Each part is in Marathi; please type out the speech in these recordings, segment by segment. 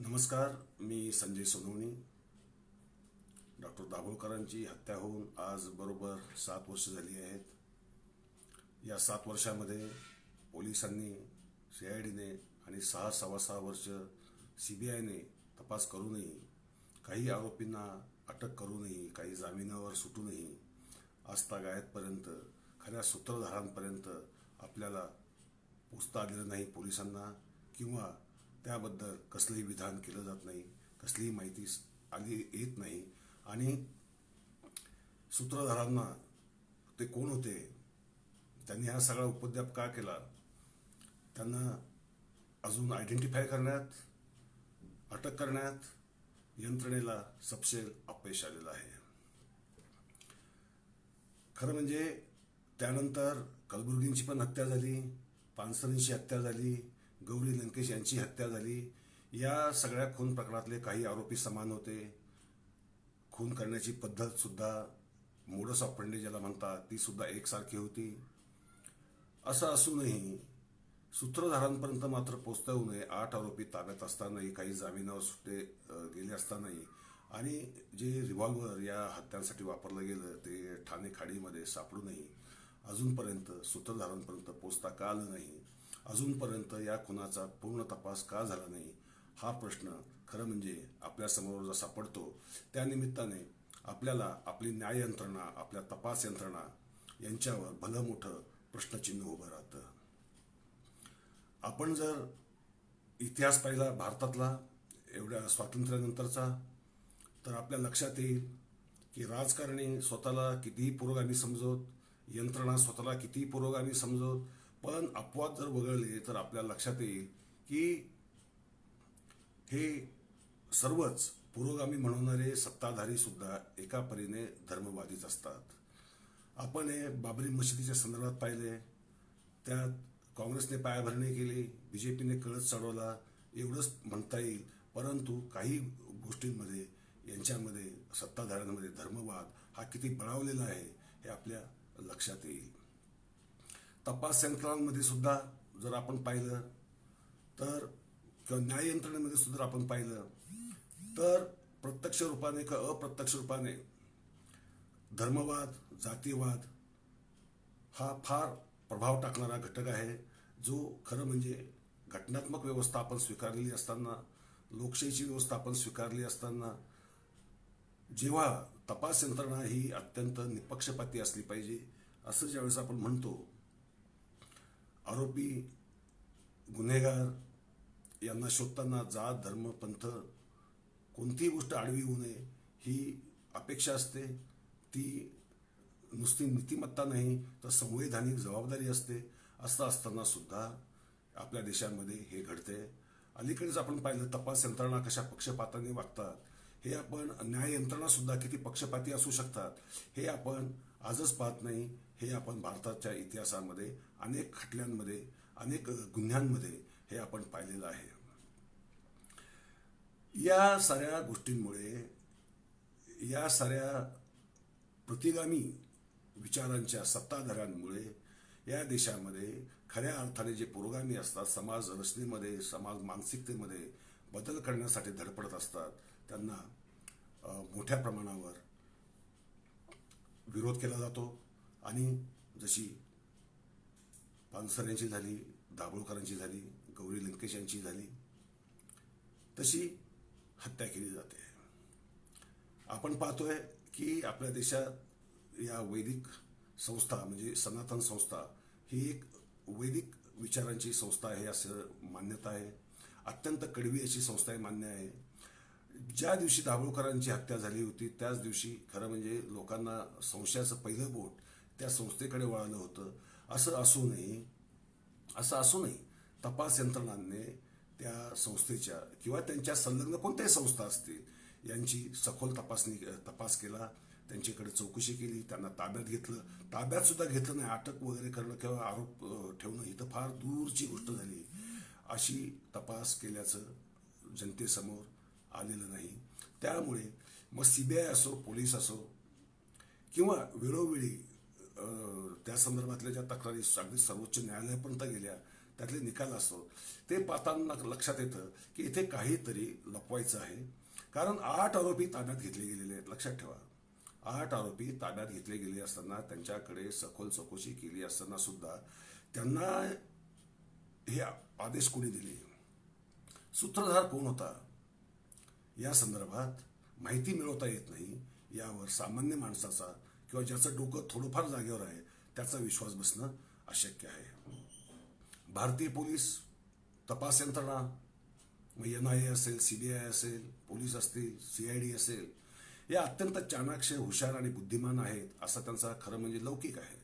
नमस्कार. मी संजय सोनवणी. डॉक्टर दाभोळकरांची हत्या होऊन आज बरोबर 7 वर्ष झाली आहेत. या 7 वर्षामध्ये पोलिसांनी, CIDने आणि 6.25 वर्ष CBIने तपास करूनही, काही आरोपींना अटक करूनही, काही जामिनावर सुटूनही आजतागायतपर्यंत खऱ्या सूत्रधारांपर्यंत आपल्याला पोचता आलेलं नाही पोलिसांना, किंवा त्याबद्दल कसलंही विधान केलं जात नाही, कसलीही माहिती आली येत नाही. आणि सूत्रधारांना ते कोण होते, त्यांनी हा सगळा उपद्व्याप का केला, त्यांना अजून आयडेंटिफाय करण्यात, अटक करण्यात यंत्रणेला सपशेल अपयश आलेलं आहे. खरं म्हणजे त्यानंतर कलबुर्गींची पण हत्या झाली, पानसरेंची हत्या झाली, गौरी लंकेश यांची हत्या झाली. या सगळ्या खून प्रकरणातले काही आरोपी समान होते. खून करण्याची पद्धत सुद्धा, मोडस ऑपरेंडी ज्याला म्हणतात, ती सुद्धा एकसारखी होती. असं असूनही सूत्रधारांपर्यंत मात्र पोचता येऊ नये. 8 आरोपी ताब्यात असतानाही, काही जामिनावर सुटले गेले असतानाही, आणि जे रिव्हॉल्वर या हत्यांसाठी वापरलं गेलं ते ठाणे खाडीमध्ये सापडूनही अजूनपर्यंत सूत्रधारांपर्यंत पोचता का आलं नाही, अजूनपर्यंत या खुनाचा पूर्ण तपास का झाला नाही, हा प्रश्न खरं म्हणजे आपल्यासमोर जसा पडतो त्या निमित्ताने आपल्याला आपली न्याय यंत्रणा, आपल्या तपास यंत्रणा यांच्यावर भलं मोठं प्रश्नचिन्ह उभं राहतं. आपण जर इतिहास पाहिला भारतातला एवढ्या स्वातंत्र्यानंतरचा, तर आपल्या लक्षात येईल की राजकारणी स्वतःला कितीही पुरोगामी समजवत, यंत्रणा स्वतःला कितीही पुरोगामी समजवत, पण अपवाद जर वगळले तर आपल्या लक्षात येईल की हे सर्वच पुरोगामी म्हणणारे सत्ताधारी सुद्धा एका परीने धर्मवादीच असतात. आपण हे बाबरी मशिदीच्या संदर्भात पाहिले, त्यात काँग्रेसने पायाभरणी केली, BJPने कळस चढवला, एवढंच म्हणता येईल. परंतु काही गोष्टींमध्ये, यांच्यामध्ये, सत्ताधाऱ्यांमध्ये धर्मवाद हा किती बळावलेला आहे हे आपल्या लक्षात येईल. तपास यंत्रणांमध्ये सुद्धा जर आपण पाहिलं तर, किंवा न्याय यंत्रणेमध्ये सुद्धा आपण पाहिलं तर, प्रत्यक्ष रूपाने किंवा अप्रत्यक्ष रूपाने धर्मवाद, जातीयवाद हा फार प्रभाव टाकणारा घटक आहे, जो खरं म्हणजे घटनात्मक व्यवस्था आपण स्वीकारलेली असताना, लोकशाहीची व्यवस्था आपण स्वीकारली असताना, जेव्हा तपास यंत्रणा ही अत्यंत निपक्षपाती असली पाहिजे, असं ज्यावेळेस आपण म्हणतो, आरोपी, गुन्हेगार यांना शोधताना जात, धर्म, पंथ कोणतीही गोष्ट आडवी होऊ नये ही अपेक्षा असते. ती नुसती नीतिमत्ता नाही तर संवैधानिक जबाबदारी असते. असं असताना सुद्धा आपल्या देशामध्ये हे घडते. अलीकडेच आपण पाहिलं तपास यंत्रणा कशा पक्षपाताने वागतात, हे आपण, न्याय यंत्रणा सुद्धा किती पक्षपाती असू शकतात हे आपण आजच पाहत नाही. हे आपण भारताच्या इतिहासामध्ये अनेक खटल्यांमध्ये, अनेक गुन्ह्यांमध्ये हे आपण पाहिलेलं आहे. या साऱ्या गोष्टींमुळे, या साऱ्या प्रतिगामी विचारांच्या सत्ताधाऱ्यांमुळे या देशामध्ये खऱ्या अर्थाने जे पुरोगामी असतात, समाज रचनेमध्ये, समाज मानसिकतेमध्ये बदल करण्यासाठी धडपडत असतात, त्यांना मोठ्या प्रमाणावर विरोध केला जातो. आणि जशी पानसरेंची झाली, दाभोळकरांची झाली, गौरी लंकेश यांची झाली, तशी हत्या केली जाते. आपण पाहतोय की आपल्या देशात या वैदिक संस्था, म्हणजे सनातन संस्था ही एक वैदिक विचारांची संस्था आहे असं मान्यता आहे. अत्यंत कडवी अशी संस्था आहे, मान्य आहे. ज्या दिवशी दाभोळकरांची हत्या झाली होती त्याच दिवशी खरं म्हणजे लोकांना संशयाचं पहिलं बोट त्या संस्थेकडे वळालं होतं. असं असूनही तपास यंत्रणांनी त्या संस्थेच्या किंवा त्यांच्या संलग्न कोणत्याही संस्था असतील यांची सखोल तपास केला, त्यांच्याकडे चौकशी केली, त्यांना ताब्यात घेतलं. ताब्यात सुद्धा घेतलं नाही, अटक वगैरे करणं किंवा आरोप ठेवणं ही तर फार दूरची गोष्ट झाली. अशी तपास केल्याचं जनतेसमोर आलेलं नाही. त्यामुळे मग CBI असो, पोलीस असो, किंवा वेळोवेळी त्या संदर्भातल्या ज्या तक्रारी अगदी सर्वोच्च न्यायालयापर्यंत गेल्या त्यातले निकाल असतो ते पाहताना लक्षात येतं की इथे काहीतरी लपवायचं आहे. कारण 8 आरोपी ताब्यात घेतले गेलेले आहेत. लक्षात ठेवा, 8 आरोपी ताब्यात घेतले गेले असताना, त्यांच्याकडे सखोल चौकशी केली असताना सुद्धा त्यांना हे आदेश कोणी दिले, सूत्रधार कोण होता, या संदर्भात माहिती मिळवता येत नाही. यावर सामान्य माणसाचा किंवा ज्याचं डोकं थोडंफार जागेवर आहे त्याचा विश्वास बसणं अशक्य आहे. भारतीय पोलीस तपास यंत्रणा, मग NIA असेल, CBI असेल, पोलीस असतील, CID असेल, या अत्यंत चाणाक्ष, हुशार आणि बुद्धिमान आहेत, असा त्यांचा खरं म्हणजे लौकिक आहे.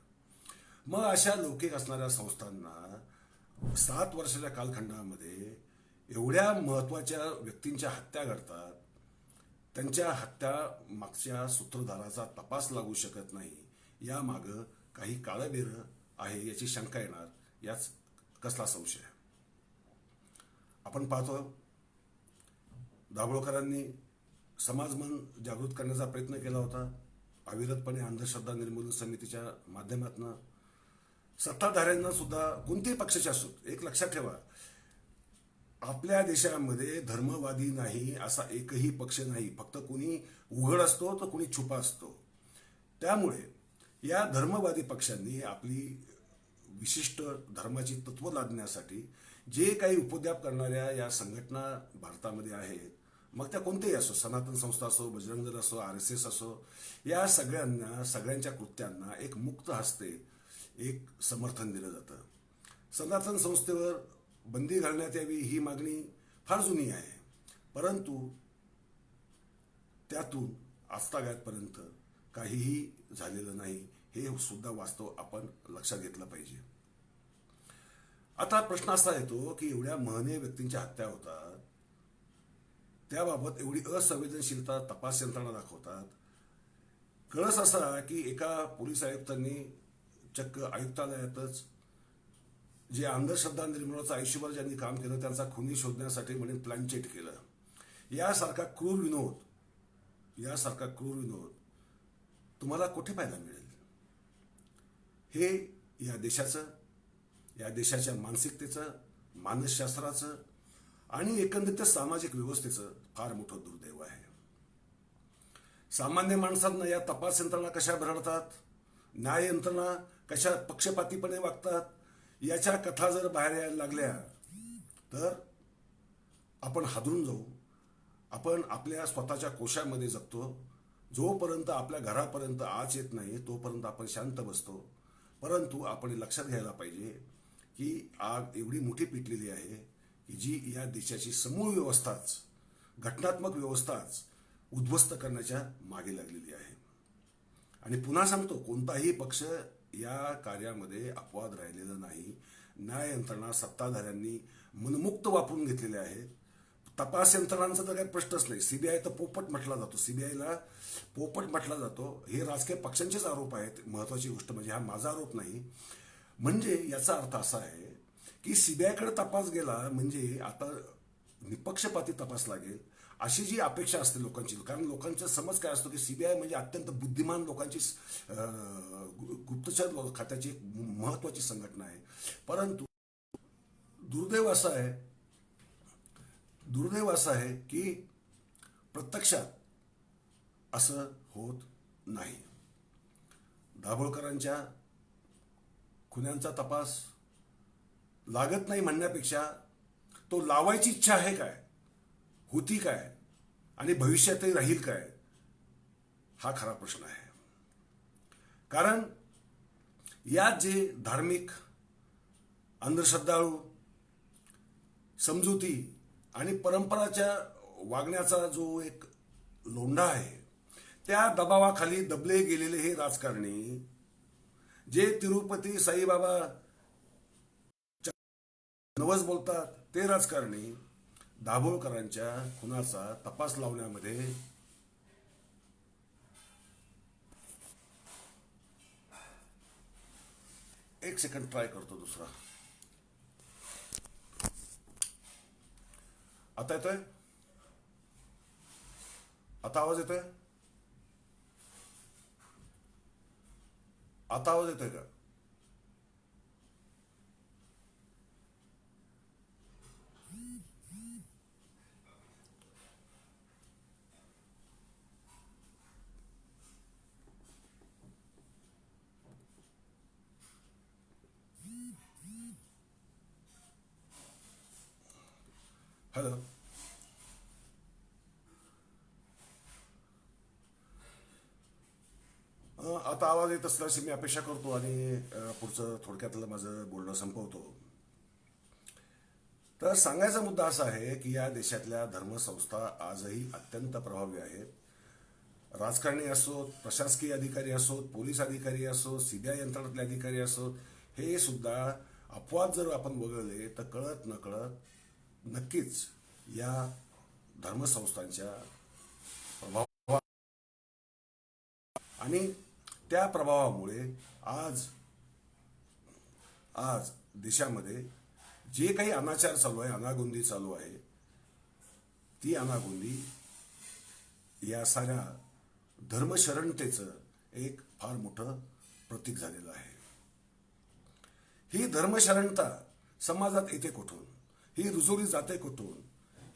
मग अशा लौकिक असणाऱ्या संस्थांना 7 वर्षाच्या कालखंडामध्ये एवढ्या महत्वाच्या व्यक्तींच्या हत्या घडतात, त्यांच्या हत्या मागच्या सूत्रधाराचा तपास लागू शकत नाही, या मागं काही काळबेरं आहे याची शंका येणार, याच कसला संशय. आपण पाहतो दाभोळकरांनी समाजमन जागृत करण्याचा प्रयत्न केला होता, अविरतपणे अंधश्रद्धा निर्मूलन समितीच्या माध्यमातून. सत्ताधाऱ्यांना सुद्धा, कोणत्याही पक्षाचे असो, एक लक्षात ठेवा, आपल्या देशामध्ये धर्मवादी नाही असा एकही पक्ष नाही. फक्त कोणी उघड असतो तर कोणी छुपा असतो. त्यामुळे या धर्मवादी पक्षांनी आपली विशिष्ट धर्माची तत्व लादण्यासाठी जे काही उपद्व्याप करणाऱ्या या संघटना भारतामध्ये आहेत, मग त्या कोणतेही असो, सनातन संस्था असो, बजरंग दल असो, RSS असो, या सगळ्यांच्या कृत्यांना एक मुक्त हस्ते एक समर्थन दिलं जातं. सनातन संस्थेवर बंदी घालण्यात यावी ही मागणी फार जुनी आहे, परंतु त्यातून आजतागायतपर्यंत काहीही झालेलं नाही, हे सुद्धा वास्तव आपण लक्षात घेतलं पाहिजे. आता प्रश्न असा येतो की एवढ्या महनीय व्यक्तींच्या हत्या होतात, त्याबाबत एवढी असंवेदनशीलता तपास यंत्रणा दाखवतात. कळस असा की एका पोलीस आयुक्तांनी चक्क आयुक्तालयातच जे अंधश्रद्धा निर्मूलनाचं आयुष्यभर ज्यांनी काम केलं त्यांचा खुनी शोधण्यासाठी म्हणून प्लॅनचेट केलं. यासारखा क्रूर विनोद तुम्हाला कुठे पाहायला मिळेल? हे या देशाच्या मानसिकतेचं, मानसशास्त्राचं आणि एकंदरीत सामाजिक व्यवस्थेचं फार मोठं दुर्दैव आहे. सामान्य माणसांना या तपास यंत्रणा कशा भरडतात, न्याय यंत्रणा कशा पक्षपातीपणे वागतात, याच्या कथा जर बाहेर यायला लागल्या तर आपण हादरून जाऊ. आपण आपल्या स्वतःच्या कोशामध्ये जगतो. जोपर्यंत आपल्या घरापर्यंत आच येत नाही तोपर्यंत आपण शांत बसतो. परंतु आपण लक्षात घ्यायला पाहिजे की आग एवढी मोठी पेटलेली आहे की जी या देशाची समूळ व्यवस्थाच, घटनात्मक व्यवस्थाच उद्ध्वस्त करण्याच्या मागे लागलेली आहे. आणि पुन्हा सांगतो, कोणताही पक्ष या कार्यामध्ये अपवाद राहिलेला नाही. न्याय यंत्रणा सत्ताधाऱ्यांनी मनमुक्त वापरून घेतलेले आहेत. तपास यंत्रणांचा तर काही प्रश्नच नाही. CBI तर पोपट म्हटला जातो, CBIला पोपट म्हटला जातो. हे राजकीय पक्षांचेच आरोप आहेत. महत्वाची गोष्ट म्हणजे हा माझा आरोप नाही. म्हणजे याचा अर्थ असा आहे की CBIकडे तपास गेला म्हणजे आता निपक्षपाती तपास लागेल अशी जी अपेक्षा असते लोकांची. कारण लोकांचा समज काय असतो की CBI म्हणजे अत्यंत बुद्धिमान लोकांची गुप्तचर खात्याची एक महत्वाची संघटना आहे. परंतु दुर्दैव असं आहे की प्रत्यक्षात असं होत नाही. दाभोळकरांच्या खुन्यांचा तपास लागत नाही म्हणण्यापेक्षा तो लावायची इच्छा आहे काय, होती काय आणि भविष्यातही राहील काय, हा खरा प्रश्न आहे. कारण यात जे धार्मिक, अंधश्रद्धाळू, समजुती आणि परंपराच्या वागण्याचा जो एक लोंढा आहे, त्या दबावाखाली दबले गेलेले हे राजकारणी, जे तिरुपती साईबाबा नवस बोलतात ते राजकारणी, दाभोळकरांच्या खुनाचा तपास लावण्यामध्ये एक सेकंड ट्राय करतो दुसरा. आता येतोय? आता आवाज येतोय? आता आवाज येतोय का? हॅलो. आता आवाज येत असला अशी मी अपेक्षा करतो आणि पुढचं थोडक्यातलं माझं बोलणं संपवतो. तर सांगायचा मुद्दा असा आहे की या देशातल्या धर्मसंस्था आजही अत्यंत प्रभावी आहेत. राजकारणी असोत, प्रशासकीय अधिकारी असोत, पोलीस अधिकारी असोत, सीबीआय यंत्रणातले अधिकारी असोत, हे सुद्धा अपवाद जर आपण वगळले तर कळत नकळत नक्कीच या धर्मसंस्थांच्या प्रभाव आणि त्या प्रभावामुळे आज आज देशामध्ये जे काही अनाचार चालू आहे, अनागोंदी चालू आहे, ती अनागोंदी या साऱ्या धर्मशरणतेचं एक फार मोठं प्रतीक झालेलं आहे. ही धर्मशरणता समाजात येते कुठून, ही रुजवली जाते कुठून?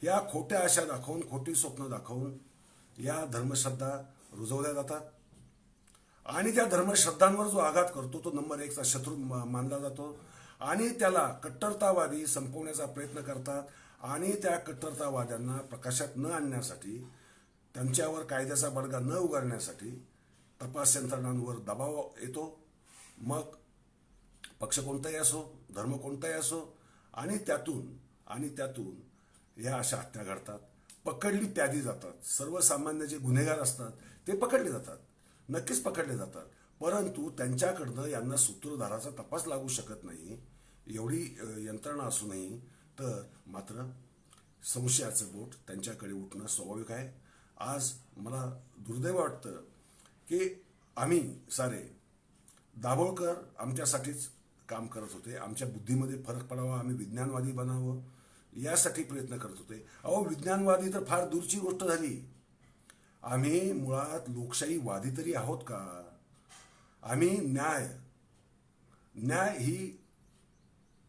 या खोट्या आशा दाखवून, खोटी स्वप्न दाखवून या धर्मश्रद्धा रुजवल्या जातात आणि त्या धर्मश्रद्धांवर जो आघात करतो तो नंबर 1चा शत्रू मानला जातो आणि त्याला कट्टरतावादी संपवण्याचा प्रयत्न करतात आणि त्या कट्टरतावाद्यांना प्रकाशात न आणण्यासाठी, त्यांच्यावर कायद्याचा बडगा न उगारण्यासाठी तपास यंत्रणांवर दबाव येतो. मग पक्ष कोणताही असो, धर्म कोणताही असो, आणि त्यातून या अशा हत्या घडतात. पकडली प्यादी जातात. सर्वसामान्य जे गुन्हेगार असतात ते पकडले जातात, नक्कीच पकडले जातात, परंतु त्यांच्याकडनं यांना सूत्रधाराचा तपास लागू शकत नाही. एवढी यंत्रणा असूनही तर मात्र संशयाचं बोट त्यांच्याकडे उठणं स्वाभाविक आहे. आज मला दुर्दैव वाटतं की आम्ही सारे दाभोळकर आमच्यासाठीच काम करत होते, आमच्या बुद्धीमध्ये फरक पडावा, आम्ही विज्ञानवादी बनावं यासाठी प्रयत्न करत होते. अहो, विज्ञानवादी तर फार दूरची गोष्ट झाली. आम्ही मुळात लोकशाहीवादी तरी आहोत का? आम्ही न्याय ही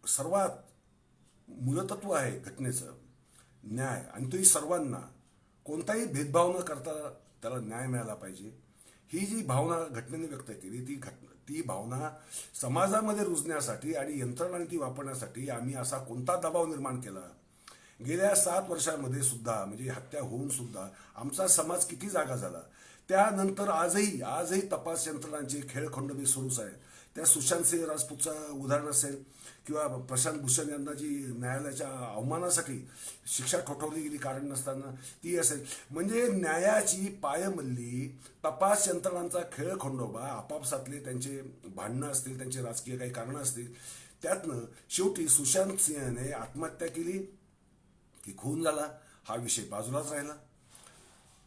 सर्वात मूलतत्व आहे घटनेचं, न्याय, आणि तोही सर्वांना कोणताही भेदभाव न करता त्याला न्याय मिळाला पाहिजे. ही जी भावना घटनेने व्यक्त केली ती भावना समाजामध्ये रुजण्यासाठी आणि यंत्रणांनी ती वापरण्यासाठी आम्ही असा कोणता दबाव निर्माण केला? गेल्या 7 वर्षांमध्ये सुद्धा, म्हणजे हत्या होऊन सुद्धा आमचा समाज किती जागा झाला. त्यानंतर आजही तपास यंत्रणांचे खेळखंडोबे सुरूच आहेत. त्या सुशांत सिंह राजपूतचं उदाहरण असेल किंवा प्रशांत भूषण यांना जी न्यायालयाच्या अवमानासाठी शिक्षा ठोठावली गेली कारण नसताना ती असेल. म्हणजे न्यायाची पायमल्ली, तपास यंत्रणांचा खेळखंडोबा, आपापसातले त्यांचे भांडणं असतील, त्यांचे राजकीय काही कारणं असतील, त्यातनं शेवटी सुशांत सिंहने आत्महत्या केली की खून झाला हा विषय बाजूलाच राहिला.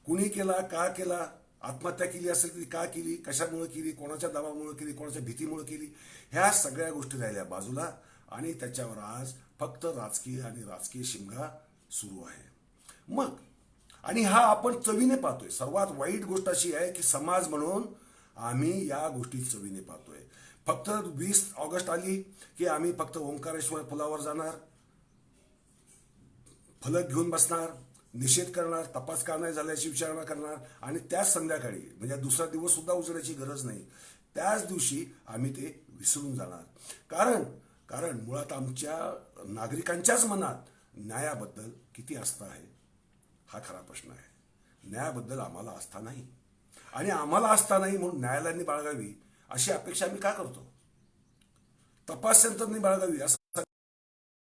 कुणी केला, का केला, आत्महत्या केली असेल तरी का केली, कशामुळे केली, कोणाच्या दबावामुळे केली, कोणाच्या भीतीमुळे केली, ह्या सगळ्या गोष्टी राहिल्या बाजूला आणि त्याच्यावर आज फक्त राजकीय शिमगा सुरू आहे. मग आणि हा आपण चवीने पाहतोय. सर्वात वाईट गोष्ट अशी आहे की समाज म्हणून आम्ही या गोष्टी चवीने पाहतोय. फक्त 20 ऑगस्ट आली की आम्ही फक्त ओंकारेश्वर पुलावर जाणार, फलक घेऊन बसणार, निषेध करणार, तपास का नाही झाल्याची विचारणा करणार आणि त्याच संध्याकाळी, म्हणजे दुसरा दिवस सुद्धा उजळायची गरज नाही, त्याच दिवशी आम्ही ते विसरून जाणार. कारण मुळात आमच्या नागरिकांच्याच मनात न्यायाबद्दल किती आस्था आहे हा खरा प्रश्न आहे. न्यायाबद्दल आम्हाला आस्था नाही आणि आम्हाला आस्था नाही म्हणून न्यायालयाने बाळगावी अशी अपेक्षा आम्ही का करतो? तपास यंत्रणांनी बाळगावी असं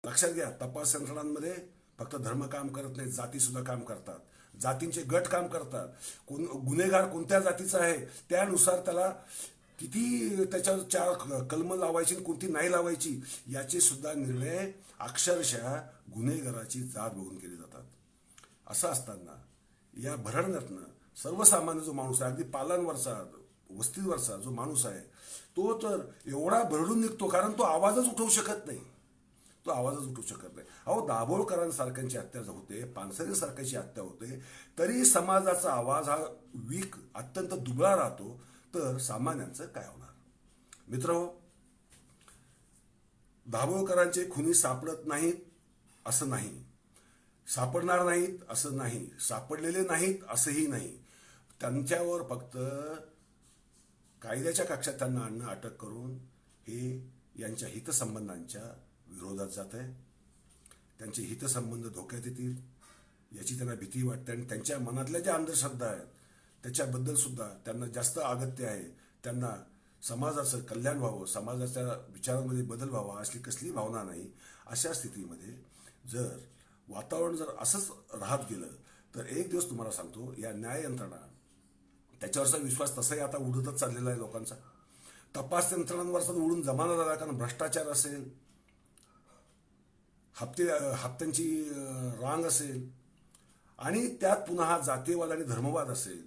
लक्षात घ्या. तपास यंत्रणांमध्ये फक्त धर्म काम करत नाही, जाती सुद्धा काम करतात, जातींचे गट काम करतात. गुन्हेगार कोणत्या जातीचा आहे त्यानुसार त्याला किती त्याच्यावर 4 कलम लावायची, कोणती नाही लावायची याचे सुद्धा निर्णय अक्षरशः गुन्हेगाराची जात बघून केले जातात. असं असताना या भरडण्यातनं सर्वसामान्य जो माणूस आहे, अगदी पालांवरचा, वस्तीवरचा जो माणूस आहे, तो तर एवढा भरडून निघतो कारण तो आवाजच उठवू शकत नाही. अहो, दाभोळकरांसारख्यांची हत्या होते, पानसरेंसारख्याची हत्या होते, तरी समाजाचा आवाज हा वीक, अत्यंत दुबळा राहतो, तर सामान्यांचं काय होणार? मित्रहो, दाभोळकरांचे खुनी सापडत नाहीत असं नाही, सापडणार नाहीत असं नाही, सापडलेले नाहीत असंही नाही. त्यांच्यावर फक्त कायद्याच्या कक्षात त्यांना आणणं, अटक करून हे यांच्या हितसंबंधांच्या विरोधात जात आहे. त्यांचे हितसंबंध धोक्यात येतील याची त्यांना भीती वाटते. आणि त्यांच्या मनातल्या ज्या अंधश्रद्धा आहेत त्याच्याबद्दल सुद्धा त्यांना जास्त अगत्य आहे. त्यांना समाजाचं कल्याण व्हावं, समाजाच्या विचारांमध्ये बदल व्हावा अशी कसली भावना नाही. अशा स्थितीमध्ये जर वातावरण जर असंच राहत गेलं तर एक दिवस तुम्हाला सांगतो या न्याय यंत्रणा त्याच्यावरचा विश्वास तसाही आता उडतच चाललेला आहे लोकांचा. तपास यंत्रणांवरचा उडून जमाना झाला. कारण भ्रष्टाचार असेल, हप्त्यांची रांग असेल आणि त्यात पुन्हा हा जातीयवाद आणि धर्मवाद असेल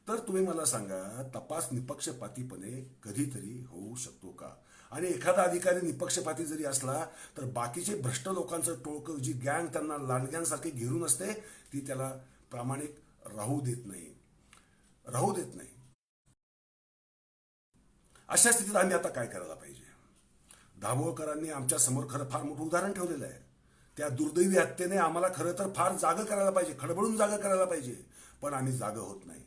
तर तुम्ही मला सांगा तपास निपक्षपातीपणे कधीतरी होऊ शकतो का? आणि एखादा अधिकारी निपक्षपाती जरी असला तर बाकीचे भ्रष्ट लोकांचं टोळकं जी गँग त्यांना लांडग्यांसारखी घेरून असते ती त्याला प्रामाणिक राहू देत नाही. अशा स्थितीत आम्ही आता काय करायला पाहिजे? दाभोळकरांनी आमच्या समोर खरं फार मोठं उदाहरण ठेवलेलं आहे. त्या दुर्दैवी हत्येने आम्हाला खरं तर फार जागं करायला पाहिजे, खडबडून जागं करायला पाहिजे. पण आम्ही जागं होत नाही.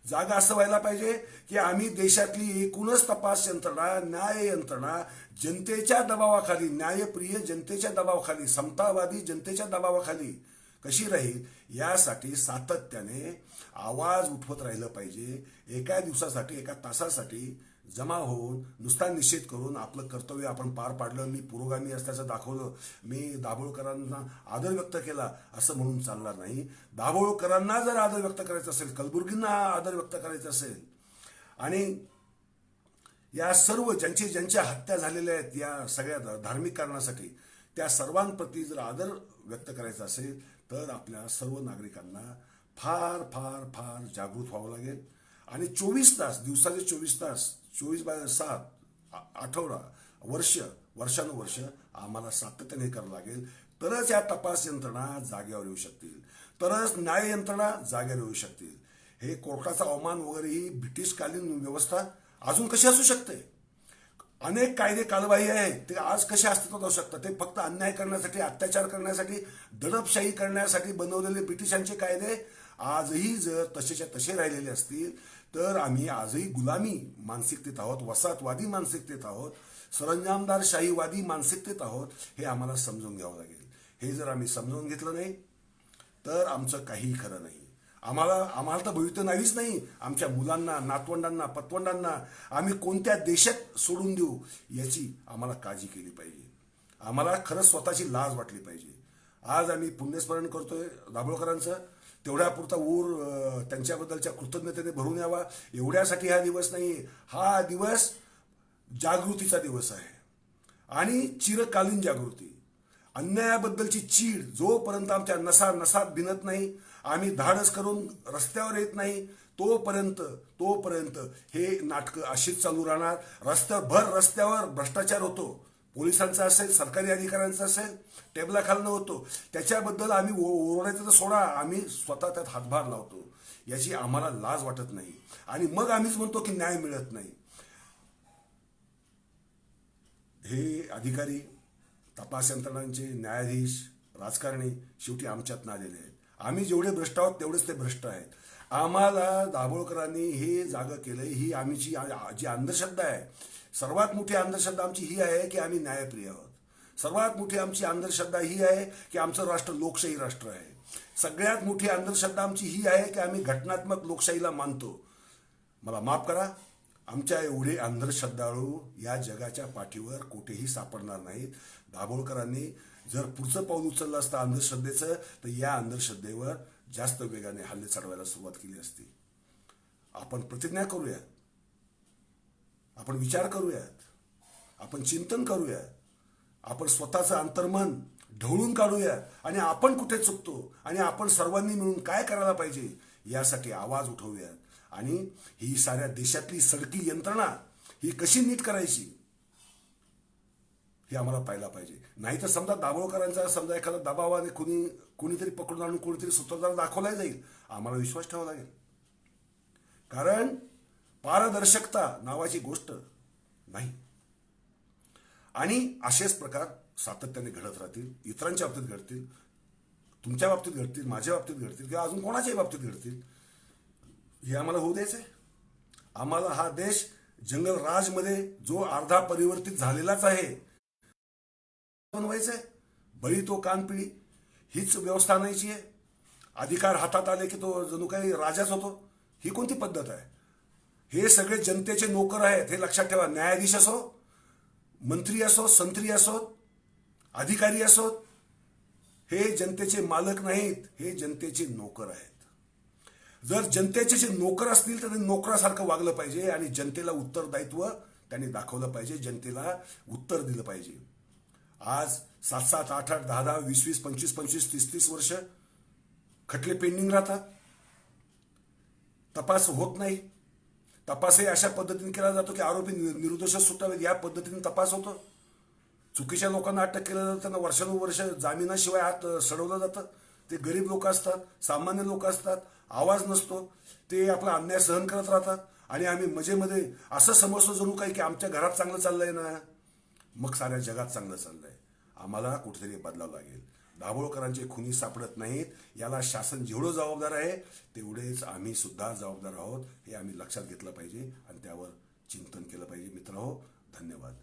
जागा असं व्हायला पाहिजे की आम्ही देशातली एकूणच तपास यंत्रणा, न्याय यंत्रणा जनतेच्या दबावाखाली, न्यायप्रिय जनतेच्या दबावाखाली, समतावादी जनतेच्या दबावाखाली कशी राहील यासाठी सातत्याने आवाज उठवत राहिलं पाहिजे. एका दिवसासाठी, एका तासासाठी जमा होऊन नुसता निषेध करून आपलं कर्तव्य आपण पार पाडलं, मी पुरोगामी असल्याचं दाखवलं, मी दाभोळकरांना आदर व्यक्त केला असं म्हणून चालणार नाही. दाभोळकरांना जर आदर व्यक्त करायचं असेल, कलबुर्गींना आदर व्यक्त करायचं असेल आणि या सर्व ज्यांच्या हत्या झालेल्या आहेत या सगळ्या धार्मिक कारणासाठी त्या सर्वांप्रती जर आदर व्यक्त करायचा असेल तर आपल्या सर्व नागरिकांना फार फार फार जागृत व्हावं लागेल. आणि 24 तास, दिवसाचे 24 तास, 24/7 आठवडा, वर्षानुवर्ष आम्हाला सातत्याने करावं लागेल. तरच या तपास यंत्रणा जागेवर येऊ शकतील, तरच न्याय यंत्रणा जागेवर येऊ शकतील. हे कोर्टाचा अवमान वगैरे ही ब्रिटिशकालीन व्यवस्था अजून कशी असू शकते? अनेक कायदे कालबाह्य आहेत, ते आज कसे अस्तित्वात असू शकतात? ते फक्त अन्याय करण्यासाठी, अत्याचार करण्यासाठी, दडपशाही करण्यासाठी बनवलेले ब्रिटिशांचे कायदे आजही जर तसेच्या तसे राहिलेले असतील तर आम्ही आजही गुलामी मानसिकतेत आहोत, वसाहतवादी मानसिकतेत आहोत, सरंजामदारशाहीवादी मानसिकतेत आहोत. हे आम्हाला समजून घ्यावं लागेल. हे जर आम्ही समजून घेतलं नाही तर आमचं काही खरं नाही. आम्हाला तर भविष्य नाहीच नाही. आमच्या मुलांना, नातवंडांना, पतवंडांना आम्ही कोणत्या देशात सोडून देऊ याची आम्हाला काळजी केली पाहिजे. आम्हाला खरंच स्वतःची लाज वाटली पाहिजे. आज आम्ही पुण्यस्मरण करतोय दाभोळकरांचं, तेवढ्यापुरता ऊर त्यांच्याबद्दलच्या कृतज्ञतेने भरून यावा एवढ्यासाठी हा दिवस नाही. हा दिवस जागृतीचा दिवस आहे आणि चिरकालीन जागृती. अन्यायाबद्दलची चीड जोपर्यंत आमच्या नसात भिनत नाही, आम्ही धाडस करून रस्त्यावर येत नाही, तोपर्यंत हे नाटकं अशीच चालू राहणार. रस्त्यावर भ्रष्टाचार होतो, पोलिसांचा असेल, सरकारी अधिकाऱ्यांचा असेल, टेबलाखालनं होतो. त्याच्याबद्दल आम्ही ओरडायचं तर सोडा, आम्ही स्वतः त्यात हातभार लावतो. याची आम्हाला लाज वाटत नाही आणि मग आम्हीच म्हणतो की न्याय मिळत नाही. हे अधिकारी, तपास यंत्रणांचे, न्यायाधीश, राजकारणी शेवटी आमच्यात आलेले आहेत. आम्ही जेवढे भ्रष्ट आहोत तेवढेच ते भ्रष्ट आहेत. आम्हाला दाभोळकरांनी हे जागं केलंय. ही आमची जी अंधश्रद्धा आहे, सर्वात मोठी अंधश्रद्धा आमची ही आहे की आम्ही न्यायप्रिय आहोत. सर्वात मोठी आमची अंधश्रद्धा ही आहे की आमचं राष्ट्र लोकशाही राष्ट्र आहे. सगळ्यात मोठी अंधश्रद्धा आमची ही आहे की आम्ही घटनात्मक लोकशाहीला मानतो. मला माफ करा, आमच्या एवढे अंधश्रद्धाळू या जगाच्या पाठीवर कुठेही सापडणार नाहीत. दाभोळकरांनी जर पुढचं पाऊल उचललं असतं अंधश्रद्धेचं तर या अंधश्रद्धेवर जास्त वेगाने हल्ले चढवायला सुरुवात केली असती. आपण प्रतिज्ञा करूयात, आपण विचार करूयात, आपण चिंतन करूयात, आपण स्वतःचं अंतर्मन ढवळून काढूया आणि आपण कुठे चुकतो आणि आपण सर्वांनी मिळून काय करायला पाहिजे यासाठी आवाज उठवूयात. आणि ही साऱ्या देशातली सडकी यंत्रणा ही कशी नीट करायची हे आम्हाला पाहायला पाहिजे. नाहीतर समजा दाभोळकरांचा समजा एखादा दबावाने कुणीतरी पकडून आणून कोणीतरी सूत्रधार दाखवला जाईल, आम्हाला विश्वास ठेवावा लागेल. कारण पारदर्शकता नावाची गोष्ट नाही. आणि असेच प्रकार सातत्याने घडत राहतील, इतरांच्या बाबतीत घडतील, तुमच्या बाबतीत घडतील, माझ्या बाबतीत घडतील किंवा अजून कोणाच्याही बाबतीत घडतील. हे आम्हाला होऊ द्यायचंय. आम्हाला हा देश जंगलराजमध्ये जो अर्धा परिवर्तित झालेलाच आहे बनवायचंय. बळी तो कानपिळी, हीच व्यवस्था आणायची आहे? अधिकार हातात आले की तो जणू काही राजाच होतो? ही कोणती पद्धत आहे? हे सगळे जनतेचे नोकर आहेत, हे लक्षात ठेवा. न्यायाधीश असो, मंत्री असो, संत्री असोत, अधिकारी असोत, हे जनतेचे मालक नाहीत, हे जनतेचे नोकर आहेत. जर जनतेचे जे नोकर असतील तर त्यांनी नोकरासारखं वागलं पाहिजे आणि जनतेला उत्तरदायित्व त्यांनी दाखवलं पाहिजे, जनतेला उत्तर दिलं पाहिजे. आज 7-7, 8-8, 10-10, 20-20, 25-25, 30-30 वर्ष खटले पेंडिंग राहतात, तपास होत नाही. तपासही अशा पद्धतीने केला जातो की आरोपी निर्दोष सुटावेत या पद्धतीने तपास होतो. चुकीच्या लोकांना अटक केलं जातं, त्यांना वर्षानुवर्ष जामिनाशिवाय आत सडवलं जातं. ते गरीब लोक असतात, सामान्य लोक असतात, आवाज नसतो, ते आपला अन्याय सहन करत राहतात आणि आम्ही मजेमध्ये असं समजतो जणू काही की आमच्या घरात चांगलं चाललंय ना, मग साऱ्या जगात चांगलं चाललंय. आम्हाला कुठेतरी बदलावं लागेल. दाभोळकरांचे खुनी सापडत नाहीत, याला शासन जेवढं जबाबदार आहे तेवढेच आम्ही सुद्धा जबाबदार आहोत, हे आम्ही लक्षात घेतलं पाहिजे आणि त्यावर चिंतन केलं पाहिजे. मित्रहो, धन्यवाद.